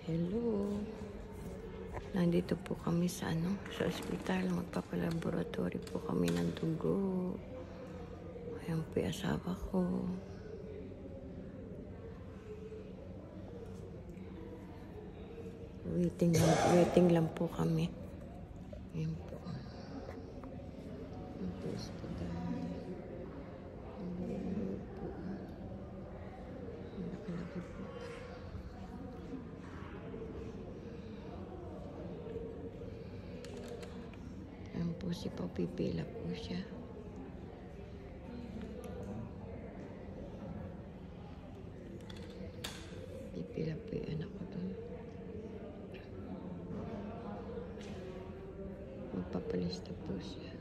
Hello. Nandito po kami sa sa ospital. Magpapalaboratory po kami ng dugo. Ayan po yung asawa ko. Waiting lang po kami. Ayan po. Ayan po ospital. Ayan po. Laki-laki po. Ayan po si Papipila po siya. Pipila po yung anak ko doon. Magpapalista po siya.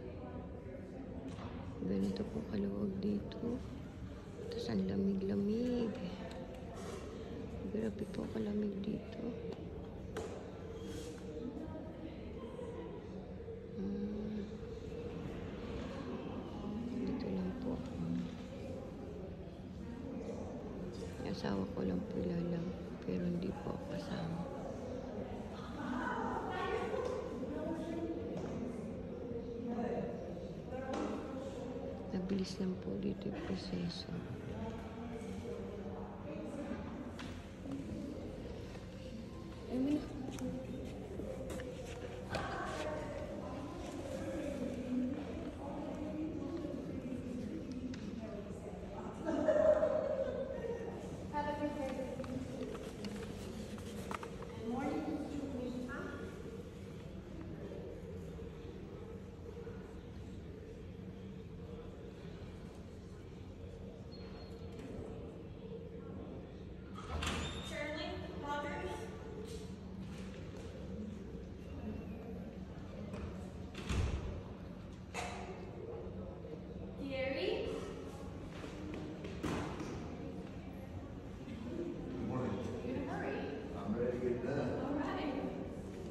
Ganito po kaluwag dito. Tapos ang lamig-lamig. Grabe po kalamig dito. Dito lang po ako. Yung asawa ko lang po ilalang. Pero hindi po ako kasama. Nabilis lang po dito yung proseso.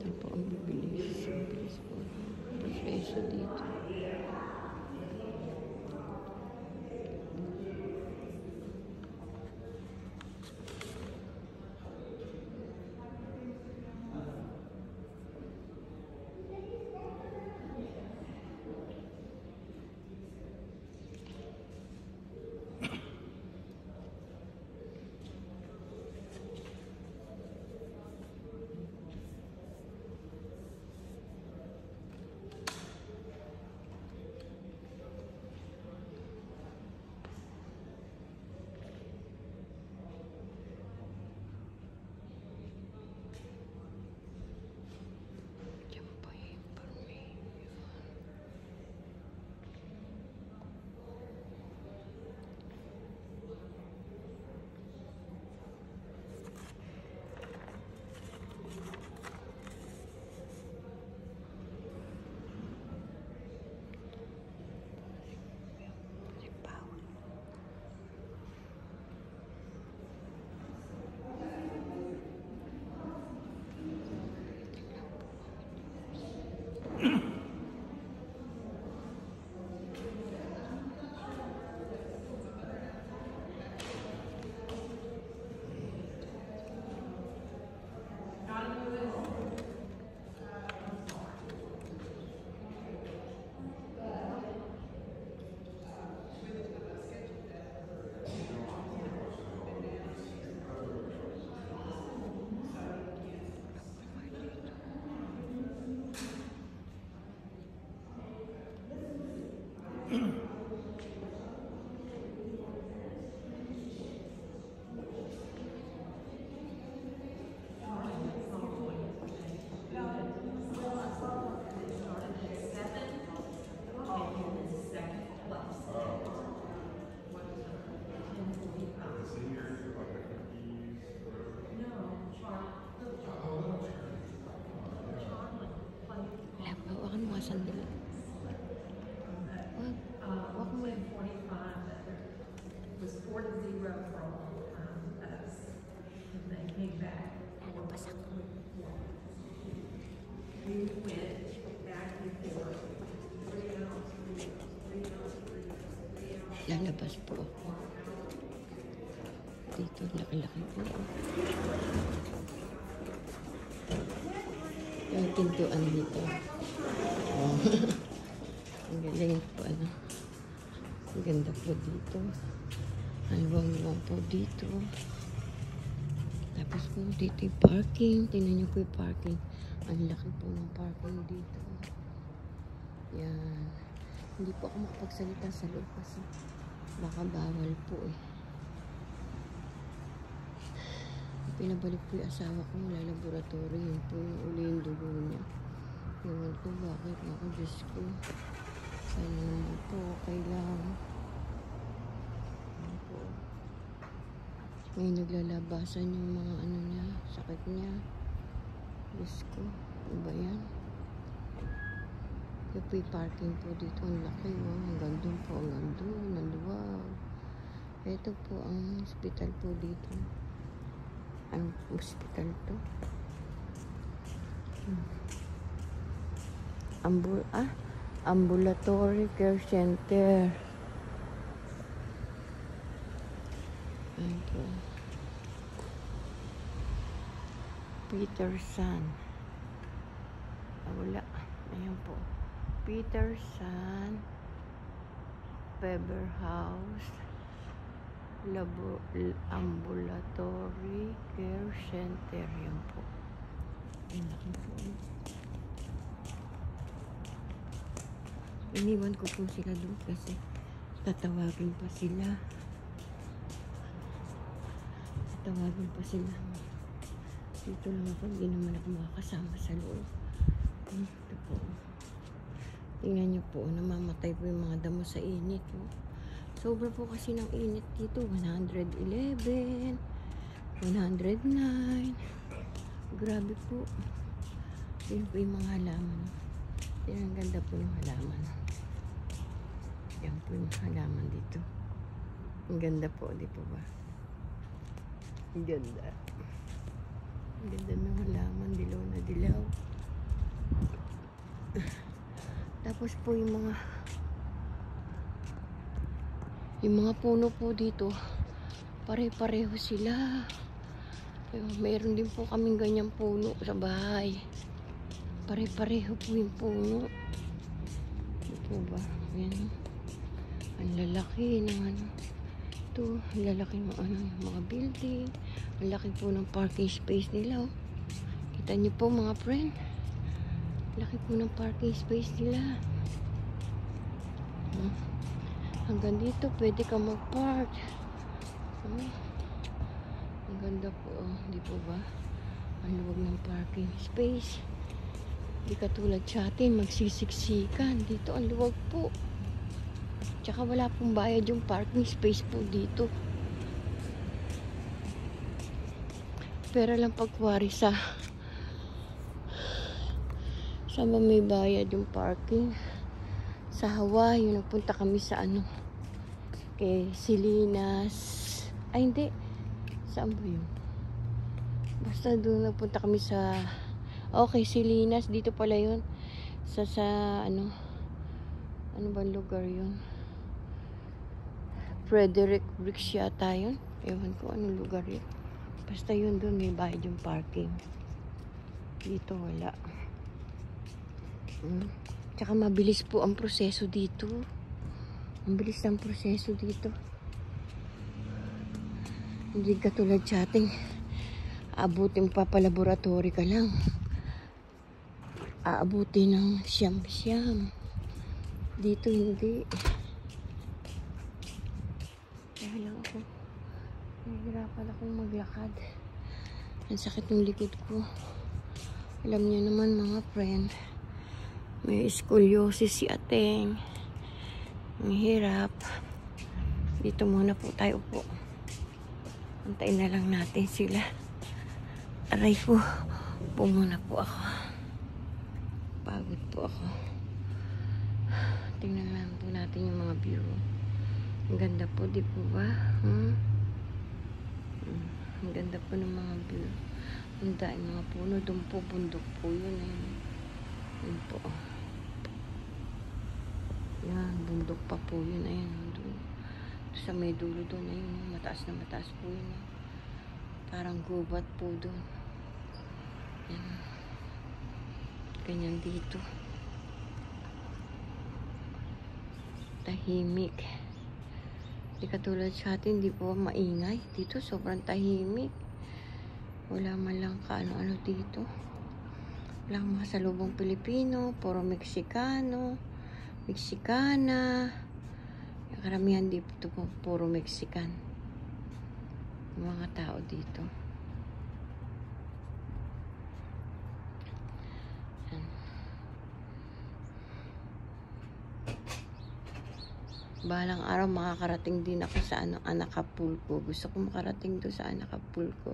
Ito po ang bibilis. Ang bilis po. Proseso dito. Hawakan mo nga sandali. Wag mo lang. Was 4-0 for a long time. And they came back. Lalabas ako. We went back and forth. 3 hours, 3 hours, 3 hours, 3 hours. Lalabas po ako. Dito, laki-laki po. pintuan dito. Oh. Ang galing po, ano. Ang ganda po dito. Ang luwang-luwang po dito. Tapos po dito yung parking. Tingnan niyo po yung parking. Ang laki po ng parking dito. Yan. Hindi po ako makapagsalita sa loob kasi baka bawal po eh. Pinabalik po yung asawa ko mula laboratory. Yun po yung uli yung dugo niya. Ewan ko bakit. Ako, Diyos ko. Sana naman po kailangan. Ano po. May naglalabasan yung mga ano niya. Sakit niya. Diyos ko. Ano ba yan? Yung po yung parking po dito. Ang laki oh. Hanggang doon po. Hanggang doon. Ang luwag. Ito po ang hospital po dito. Ang hospital to. Ambulatory Care Center. Ayan po. Peterson. Wala. Ayan po. Peterson Beber House Ambulatory Care Center. Yan po. Ang laki po. Iniwan ko po sila doon kasi tatawagin pa sila. Dito lang ako. Hindi naman ako makakasama sa loob. Ito po. Tingnan nyo po. Namamatay po yung mga damo sa init. Sobra po kasi ng init dito. 111. 109. Grabe po. Yun po yung mga halaman. Yan ang ganda po yung halaman. Yan po yung halaman dito. Ang ganda po, di po ba? Ang ganda. Ang ganda ng halaman. Dilaw na dilaw. Tapos po yung mga puno po dito, pare-pareho sila. Mayroon din po kaming ganyang puno sa bahay. Pare-pareho po yung puno. Ito ba? Ayan. Ang lalaki ng ano. Ito, ang lalaki ng ano, yung mga building. Ang laki po ng parking space nila. Oh. Kita niyo po mga friend. Laki po ng parking space nila. Hanggang dito, pwede ka mag-park. Ang ganda po, di po ba? Ang luwag ng parking space. Di katulad sa atin, magsisiksikan. Dito, ang luwag po. Tsaka wala pong bayad yung parking space po dito. Pero lang pagkwari sa may bayad yung parking. Sa Hawaii, nagpunta kami sa ano, kay Salinas. Ay, hindi. Saan ba yun? Basta doon nagpunta kami sa, okay, Salinas. Dito pala yun. Sa ano bang lugar yun? Frederick Bricks yata yun. Ewan ko anong lugar yun. Basta yun, doon may bayad yung parking. Dito wala. Tsaka mabilis po ang proseso dito. Ang bilis ng proseso dito. Hindi katulad sa ating aabutin pa laboratory ka lang. Aabutin ng siyam-siyam. Dito hindi. Kaya lang ako. Nahihirapan akong maglakad. Ang sakit ng likod ko. Alam niyo naman mga friend. May scoliosis si Ateng. Ang hirap. Dito muna po tayo po. Antayin na lang natin sila. Aray po. Po muna po ako. Pagod po ako. Tingnan lang po natin yung mga view. Ang ganda po, di po ba? Ang ganda po ng mga view. Ang dahil mga puno. Doon po, bundok po yun. Yun po. Yan, bundok pa po yun. Ayan, doon. Sa may dulo doon. Ayun, mataas na mataas po yun. Parang gubat po doon. Yan. Ganyan dito. Tahimik. Hindi katulad sa atin, hindi po maingay. Dito sobrang tahimik. Wala man lang kaano-ano dito. Walang mga salubong Pilipino, puro Meksikano, Meksikana. Yung karamihan dito po, puro Meksikan. Yung mga tao dito. Yan. Balang araw makakarating din ako sa Anacapulco. Gusto ko makarating doon sa Anacapulco.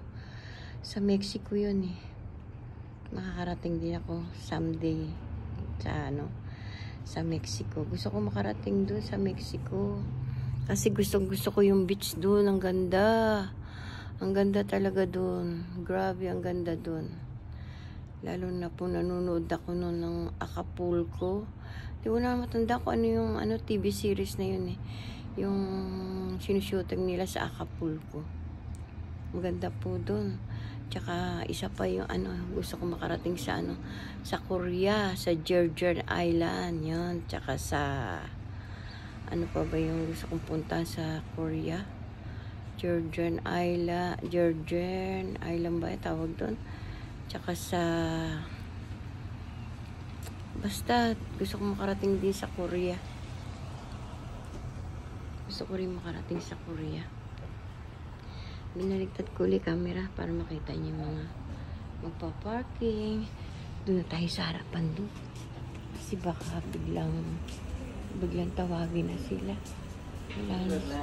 Sa Mexico yun eh. Makakarating din ako someday sa Mexico. Gusto ko makarating doon sa Mexico. Kasi gusto ko yung beach doon. Ang ganda. Ang ganda talaga doon. Grabe, ang ganda doon. Lalo na po nanonood ako noon ng Acapulco. Di ko na matanda ko ano yung TV series na yun eh. Yung sinushooting nila sa Acapulco. Maganda po doon. Tsaka isa pa yung gusto ko makarating sa sa Korea, sa Jeju Island, yun. Tsaka sa ano pa ba yung gusto kong punta sa Korea? Jeju Island ba yung tawag doon? Tsaka sa basta gusto ko makarating din sa Korea. Gusto ko rin makarating sa Korea. Binaligtad ko ulit camera para makita niyo yung mga magpa-parking. Doon na tayo sa harapan doon. Kasi baka biglang tawagin na sila. Wala na.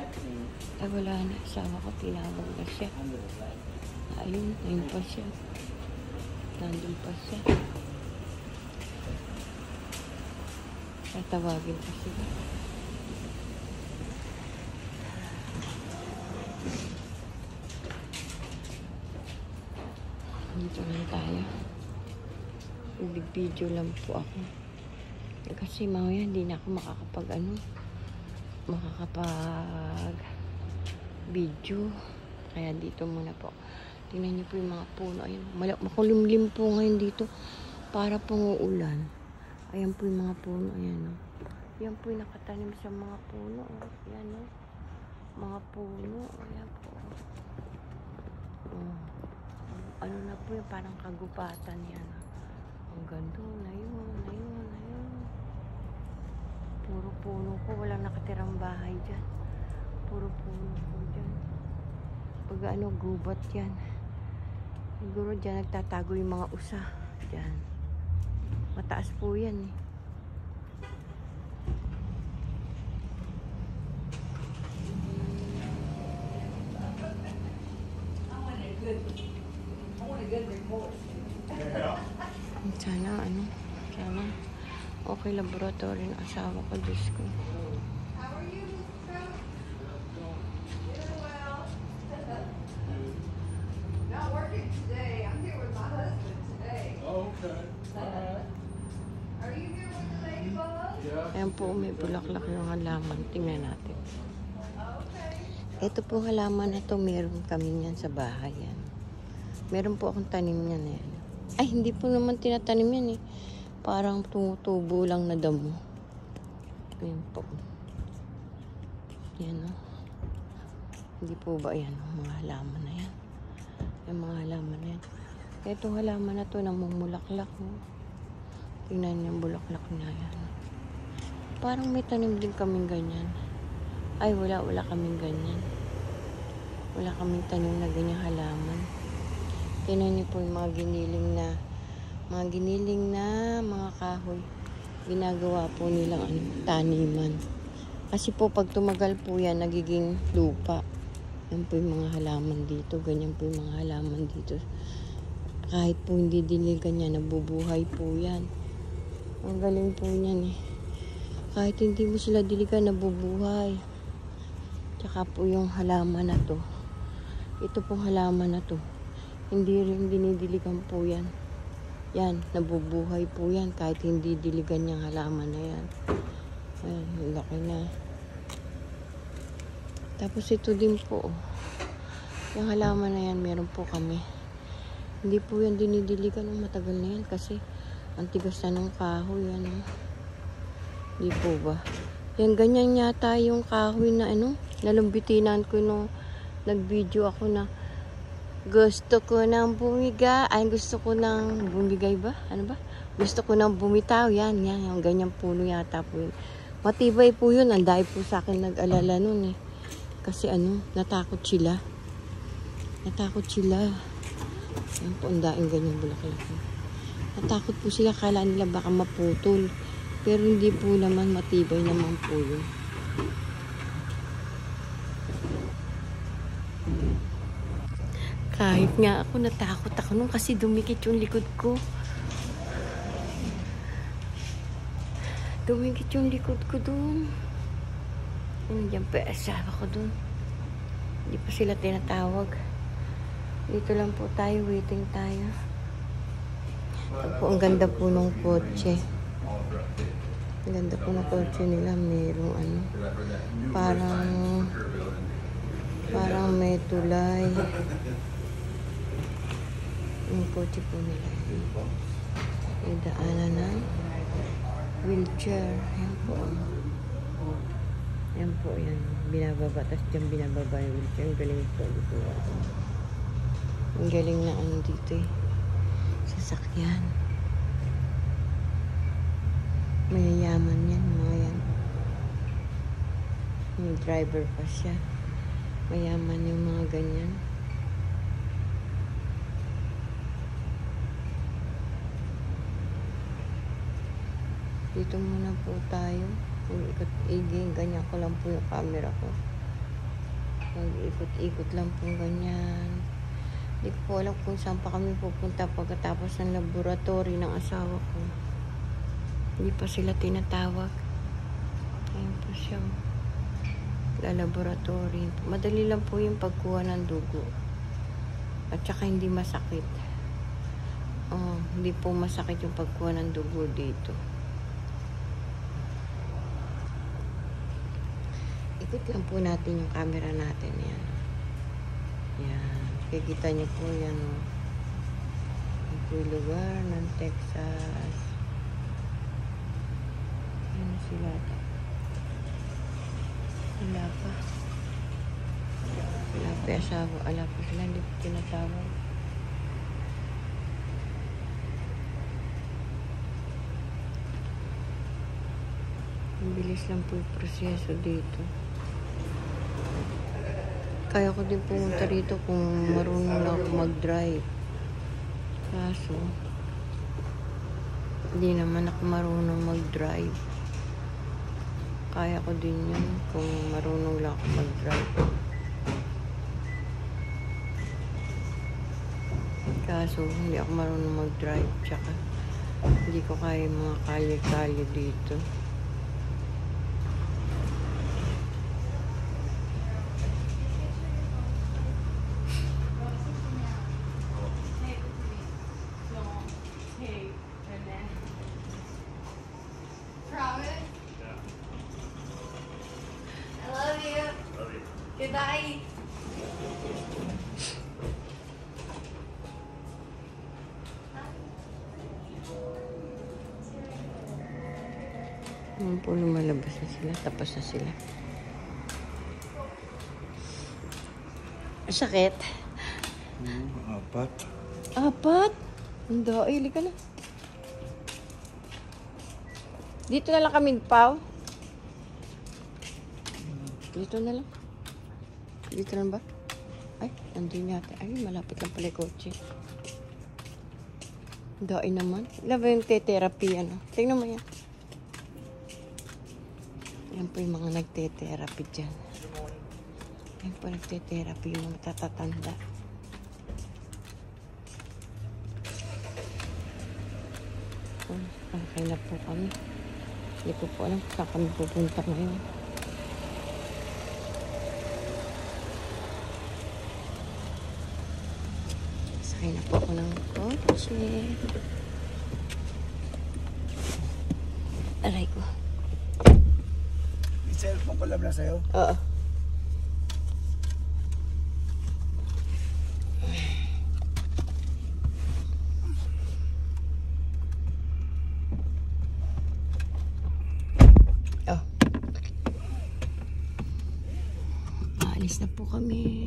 Asawa ko, tinawag na siya. Ayun, ayun pa siya. Nandun pa siya. Tatawagin pa sila. Dito lang tayo. Video lang po ako. Kasi mamaya hindi na ako makakapag video. Kaya dito muna po. Tingnan niyo po yung mga puno. Ayun, makulimlim po ngayon dito. Para pong uulan. Ayan po yung mga puno. Ayan o. Yan po yung nakatanim sa mga puno. Ayan o. Mga puno. Ayan po. Ano na po yung parang kagubatan yan. Ang ganda. Ayun. Puro puno ko. Walang nakatirang bahay dyan. Puro puno ko dyan. Pag gubat yan. Siguro dyan nagtatago yung mga usa. Dyan. Mataas po yan eh. Sana okay laboratory ng asawa ko, Diyos ko. How are you, Mr. Trout? Doing well. Not working today. I'm here with my husband today. Oh, okay. All right. Are you here with the ladybug? Yeah. Ayan po, may bulaklak yung halaman. Tingnan natin. Okay. Ito po halaman na to, meron kami yan sa bahay yan. Meron po akong tanim yan eh. Ay, hindi po naman tinatanim yan eh. Parang tumutubo lang na damo. Ayan po. Yan o. Hindi po ba yan? Mga halaman na yan. Yung mga halaman na yan. Itong halaman na to, namumulaklak. Oh. Tingnan yung bulaklak na yan. Parang may tanim din kaming ganyan. Ay, wala kaming ganyan. Wala kaming tanim na ganyang halaman. Tingnan niyo po yung mga giniling na mga kahoy. Ginagawa po nilang taniman. Kasi po pag tumagal po yan, nagiging lupa. Yan po yung mga halaman dito. Ganyan po yung mga halaman dito. Kahit po hindi diligan yan, nabubuhay po yan. Ang galing po niyan eh. Kahit hindi mo sila diligan, nabubuhay. Tsaka po yung halaman na to. Ito pong halaman na to. Hindi rin dinidiligan po yan. Yan, nabubuhay po yan. Kahit hindi diligan yung halaman na yan. Ayan, laki na. Tapos ito din po. Yung halaman na yan, meron po kami. Hindi po yan dinidiligan ng matagal na yan. Kasi Ang tigas na ng kahoy, ano. Di po ba? Yan, ganyan yata yung kahoy na ano, nalumbitinan ko nung nag-video ako na gusto ko nang gusto ko nang bumigay ba? Ano ba? Gusto ko nang bumitaw. Yan, yung ganyang puno yata po yun. Matibay po yun. Ang dahil po sa akin nag-alala nun eh. Kasi ano, natakot sila. Yan po, ang daing ganyang bulaklak. Natakot po sila, kala nila baka maputol. Pero hindi po naman, matibay naman po yun. Kahit nga ako, natakot ako nung kasi dumikit yung likod ko. Dumikit yung likod ko dun. Nandiyan pa asawa ko dun. Hindi pa sila tinatawag. Dito lang po tayo, waiting tayo. Ito po, ang ganda po ng kotse. Ang ganda po ng kotse nila. Merong ano, parang may tulay. Yung kotse po nila. May daanan ng wheelchair. Yan po. Yan po, yan. Binababa. Tapos dyan binababa yung wheelchair. Ang galing po dito. Ang galing na ano dito eh. Sasakyan. Mayayaman yan, mga yan. May driver pa siya. Mayaman yung mga ganyan. Dito muna po tayo. Mag-ikot-iging. Ganyan ko lang po yung camera ko. Mag-ikot-ikot lang po ganyan. Hindi ko po alam kung saan pa kami pupunta pagkatapos ng laboratory ng asawa ko. Hindi pa sila tinatawag. Ayun po siya. Laboratory. Madali lang po yung pagkuha ng dugo. At saka hindi masakit. Hindi po masakit yung pagkuha ng dugo dito. Ikot lang po natin yung camera natin. Yan. Yan. Kikita niyo po yan. Yan po yung lugar ng Texas. Yan sila. Wala pa. Wala pa asawa. Wala pa sila. Hindi po tinatawag. Ang bilis lang po yung proseso dito. Kaya ko din pumunta rito kung marunong na ako mag-drive. Kaso, hindi naman ako marunong mag-drive. Kaya ko din yun kung marunong lang ako mag-drive. Kaso, hindi ako marunong mag-drive. Tsaka, hindi ko kaya yung mga kalye-kalye dito. Goodbye. Ngayon po lumalabas na sila. Tapos na sila. Sakit? 4. 4? Hindi. Ili ka na. Dito na lang kami, Pao. Dito na lang. Dito lang ba? Ay, nandun yata. Ay, malapit lang pala yung kotse. Dai naman. Alam ba yung te-therapy, ano? Tingnan mo yan. Yan po yung mga nagte-therapy dyan. Yan po nagte-therapy yung mga tatatanda. Okay na po kami. Hindi ko po alam kung saan kami pupunta ngayon. Sakay na po ako ng kotse. Aray ko. May cellphone ko lang na sa'yo. Oo. Alis na po kami.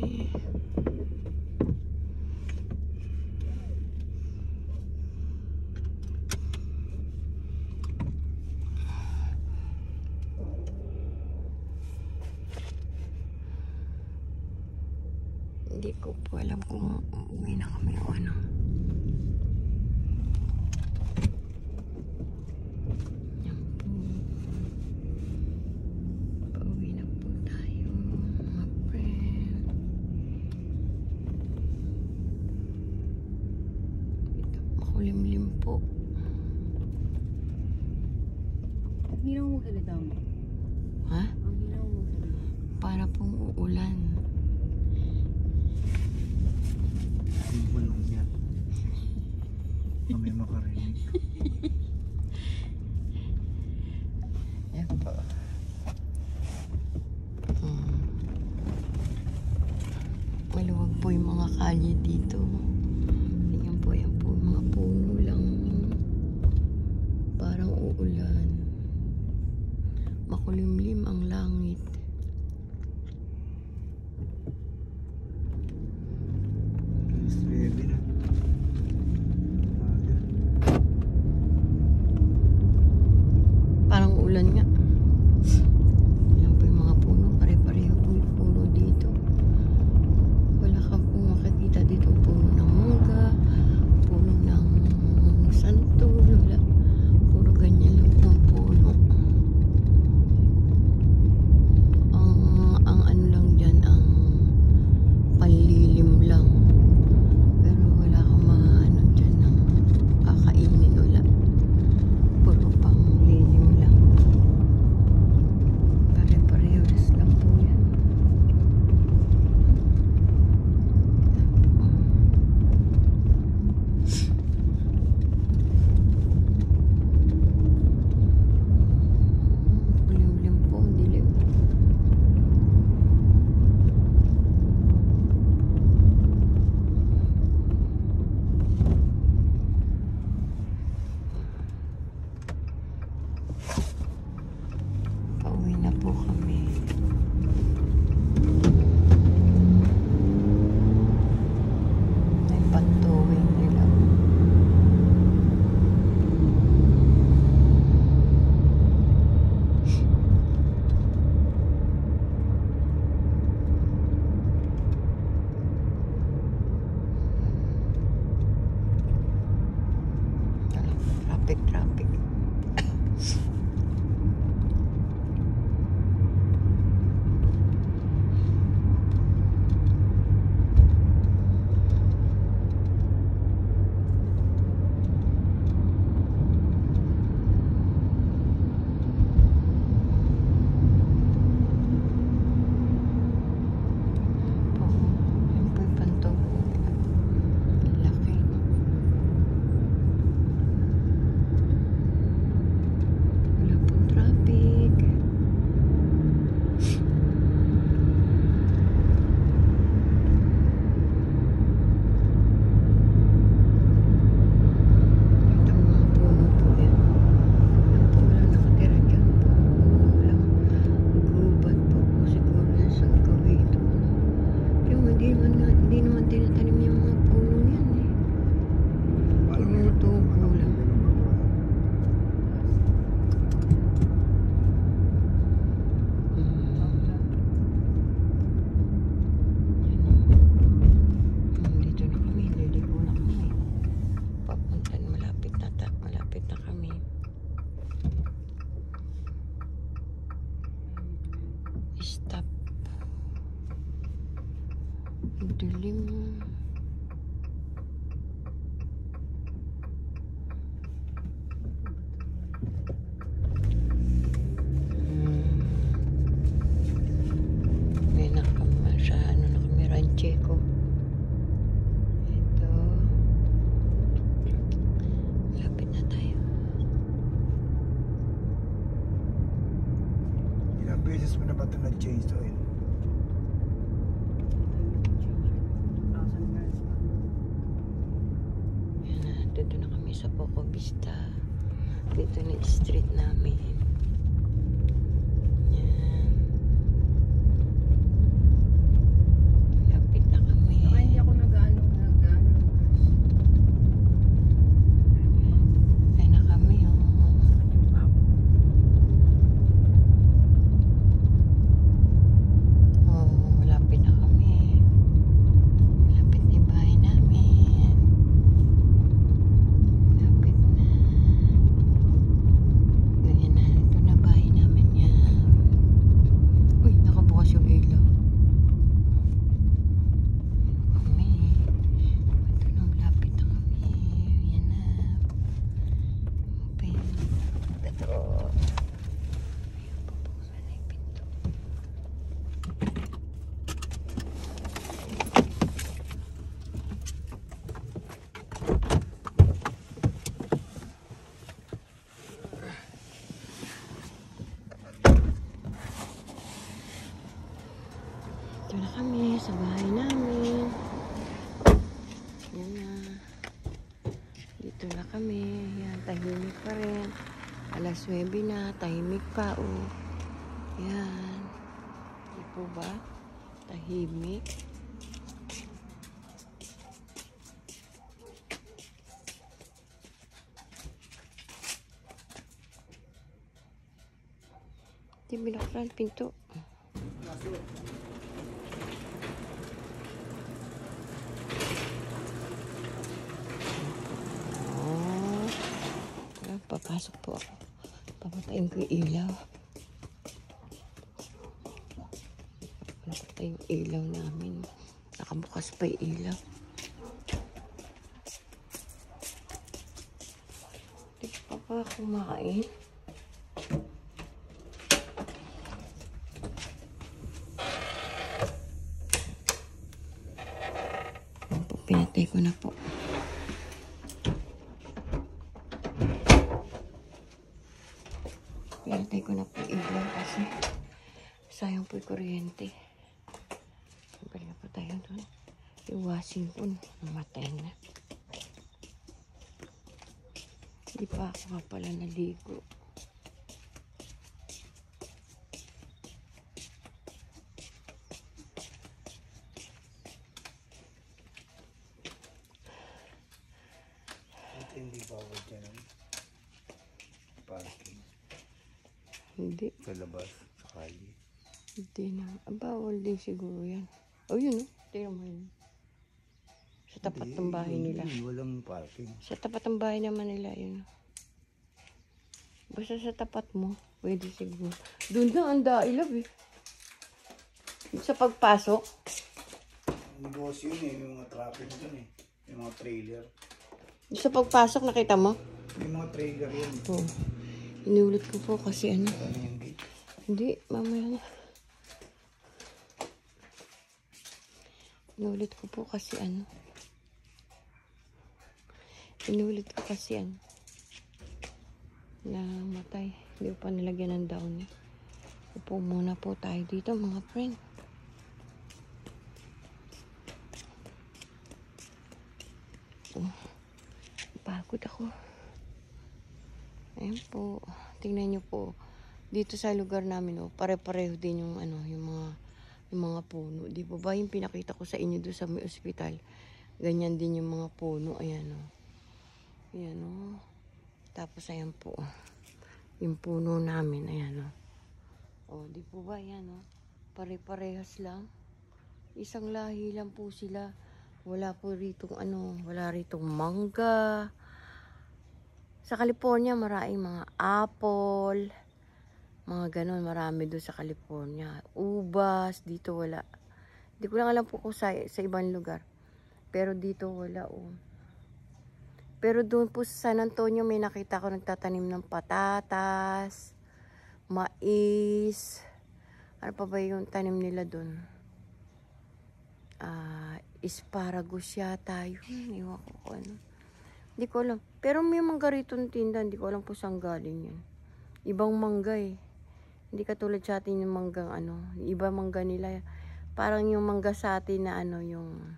Hindi ko po alam kung uwi na kami o ano. Yan po. Pauwi na po tayo, mga friend. Ito, makulimlim po. Hinaw mo salita mo. Ha? Ang hinaw mo salita. Para pong uulan. Yung bulong niya. Kami makarinig. Yan po. Maluwag po yung mga kalye dito. Yan po yung mga puno lang. Parang uulan. Makulimlim ang langit. Ready na. Umaga. Parang ulan nga. Yan po yung mga puno. Pare-pareho po yung puno dito. Wala ka po makikita dito puno ng mangga, puno ng santol. Wala. Puro ganyan lang po ang puno. Ang ano lang dyan, ang panlilim lang. Pero wala kang maano dyan ng kakainin. Wala. Puro pang lilim lang. Pare-parehas lang po yan. Kulimlim po, dilim. Pauwi na po kami. Ay, pantuwing nila. Traffic. Yan po yung pantuwing nila. Ang laki. Wala pong traffic. Ito mga puno po yan. Yan po, wala nakatira dyan. Puno lang. Gubat po po siguro yan sa gawin ito. Yung hindi naman tinatanim yung mga puno yan eh. Tumutubo lang. Dito na kami, liligo na kami. Papunta, malapit na kami. Stop. Dilim. May nakama sa ano na kami, Rancheco. Ito. Lapit na tayo. Ilang beses mo na ba ito nag-change oil? Yan na, dito na kami sa Poco Vista. Dito na yung street namin. Yan. Dito na kami. Yan, tahimik pa rin. Alas 9 na, tahimik pa, oh. Yan. Di po ba? Tahimik. Di binuksan pinto. Papasok po ako. Papatayin ko yung ilaw. Papatayin yung ilaw namin. Nakabukas pa yung ilaw. Di pa pa kumain. Pinatay ko na po. Pinatay ko na po ilaw kasi sayang po yung kuryente. Balik na po tayo doon. Yung washing po namatay na. Hindi pa ako nga pala naligo. Hindi bawal dyan ang parking Hindi. sa labas, sa kali. Hindi na. Bawal din siguro yan. Oh, yun, oh. Tingnan mo yun. Sa tapat ng bahay nila. Walang parking. Sa tapat ng bahay naman nila, yun. Basta sa tapat mo, pwede siguro. Doon na, ang dailab eh. Sa pagpasok. Ang boss yun eh, yung mga traffic dun eh. Yung mga trailer. Sa pagpasok, nakita mo? Yung mga trailer yun. Oo. Inulit ko po kasi ano. Ano yung gate? Hindi, mamaya na. Inulit ko po kasi ano. Inulit ko kasi ano. Namatay. Hindi ko pa nilagyan ng down eh. Upo muna po tayo dito mga friend. Oh, pagod ako. Ayan po. Tingnan nyo po. Dito sa lugar namin, oh, pare-pareho din yung ano, yung mga puno. Di ba ba yung pinakita ko sa inyo doon sa may ospital? Ganyan din yung mga puno. Ayan, oh. Ayan, oh. Tapos ayan po. Yung puno namin, ayan, oh. Oh, di po ba yan, oh? Pare-parehas lang. Isang lahi lang po sila. Wala po ritong ano, wala ritong mangga. Sa California, maraming mga apple. Mga ganon, marami doon sa California. Ubas, dito wala. Di ko lang alam po kung sa ibang lugar. Pero dito wala, oh. Pero doon po sa San Antonio, may nakita ko nagtatanim ng patatas, mais. Ano pa ba yung tanim nila doon? Asparagus yata yun. Iwan ko kung ano. Hindi ko alam. Pero may mangga rito ng tinda. Hindi ko alam po saan galing yun. Ibang mangga eh. Hindi katulad sa atin yung manggang ano. Iba mangga nila. Parang yung mangga sa atin na ano yung...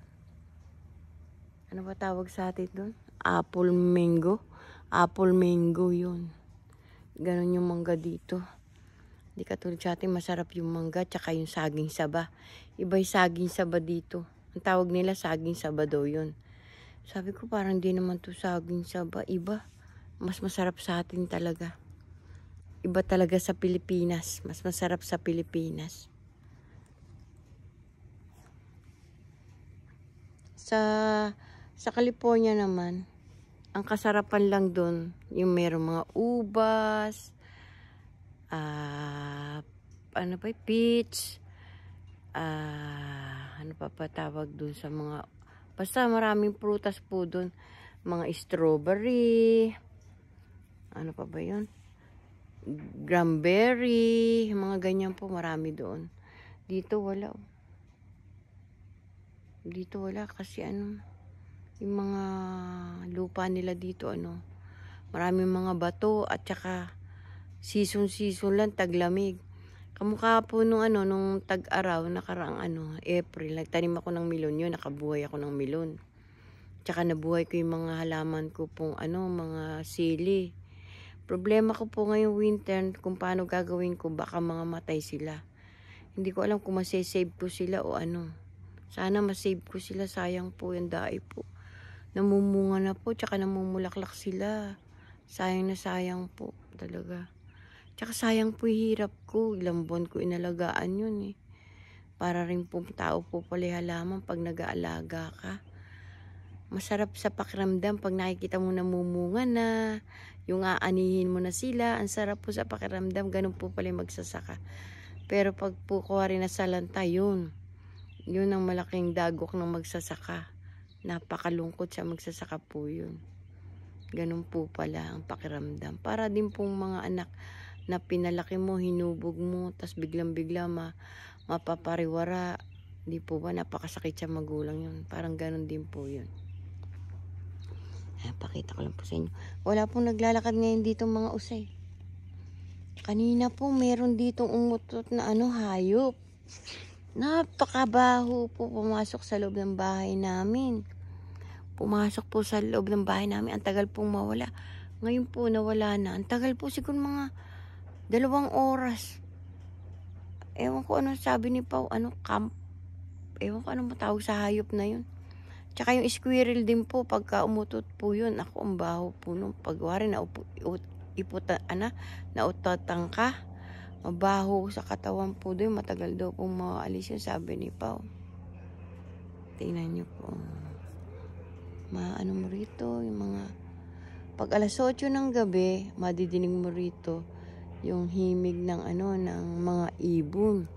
Ano ba tawag sa atin doon? Apple mango. Apple mango yun. Ganon yung mangga dito. Hindi katulad sa atin masarap yung mangga tsaka yung saging saba. Iba yung saging saba dito. Ang tawag nila saging saba daw yun. Sabi ko parang di naman to saging saba. Iba. Mas masarap sa atin talaga. Iba talaga sa Pilipinas. Mas masarap sa Pilipinas. Sa California naman, ang kasarapan lang doon, yung merong mga ubas, ano pa, peach, ano pa tawag doon sa mga, basta maraming prutas po doon, mga strawberry, ano pa ba yun? Cranberry, mga ganyan po, marami doon. Dito wala. Dito wala kasi ano, yung mga lupa nila dito ano, maraming mga bato at saka season lang, taglamig. Kamukha po nung ano, nung tag-araw, nakaraang ano, April, nagtanim ako ng melon yun, nakabuhay ako ng melon. Tsaka nabuhay ko yung mga halaman ko pong mga sili. Problema ko po ngayong winter kung paano gagawin ko, baka mga matay sila. Hindi ko alam kung masasave ko sila o ano. Sana masave ko sila, sayang po yung dai po. Namumunga na po, tsaka namumulaklak sila. Sayang na sayang po talaga. Tsaka sayang po yung hirap ko, ilang buwan ko inalagaan yun eh. Para rin po tao po pala halaman pag nag-aalaga ka. Masarap sa pakiramdam pag nakikita mo namumunga na, yung aanihin mo na sila, ang sarap po sa pakiramdam, ganun po pala magsasaka. Pero pag po kuha rin na salanta, yun ang malaking dagok ng magsasaka. Napakalungkot sa magsasaka po yun. Ganun po pala ang pakiramdam. Para din pong mga anak na pinalaki mo, hinubog mo, tas biglang-bigla mapapariwara. Di po ba napakasakit sa magulang yun? Parang ganun din po yun. Pakita ko lang po sa inyo. Wala pong naglalakad ngayon dito mga usay. Kanina po meron ditong umutot na hayop. Napakabaho po pumasok sa loob ng bahay namin. Pumasok po sa loob ng bahay namin. Ang tagal pong mawala. Ngayon po nawala na. Ang tagal po siguro mga 2 oras. Ewan ko ano sabi ni Pao. Camp. Ewan ko ano matawag sa hayop na yun. Tsaka yung squirrel din po, pagka umutot po yun, ako ang baho po nung pagwari na nautatang ka, mabaho sa katawan po doon, matagal daw pong maalis yun, sabi ni Pao. Tingnan nyo po. Mo rito, yung mga, pag alas 8 ng gabi, madidinig mo rito, yung himig ng ng mga ibon.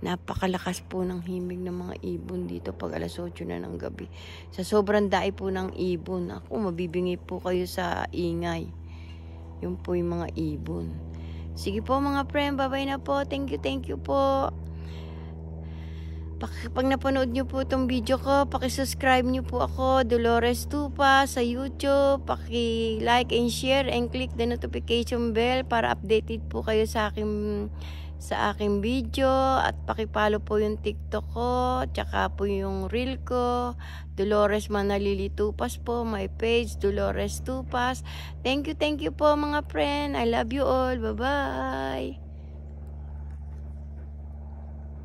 Napakalakas po ng himig ng mga ibon dito pag alas 8 na ng gabi. Sa sobrang dai po ng ibon, ako mabibingi po kayo sa ingay. Yun po yung mga ibon. Sige po mga friend, bye-bye na po. Thank you po. Pag napanood nyo po itong video ko, paki-subscribe nyo po ako, Dolores Tupa, sa YouTube. Paki-like and share and click the notification bell para updated po kayo sa aking video, at paki-follow po yung TikTok ko, tsaka po yung reel ko, Dolores Manalili Tupas po, my page, Dolores Tupas. Thank you po mga friend. I love you all. Bye-bye.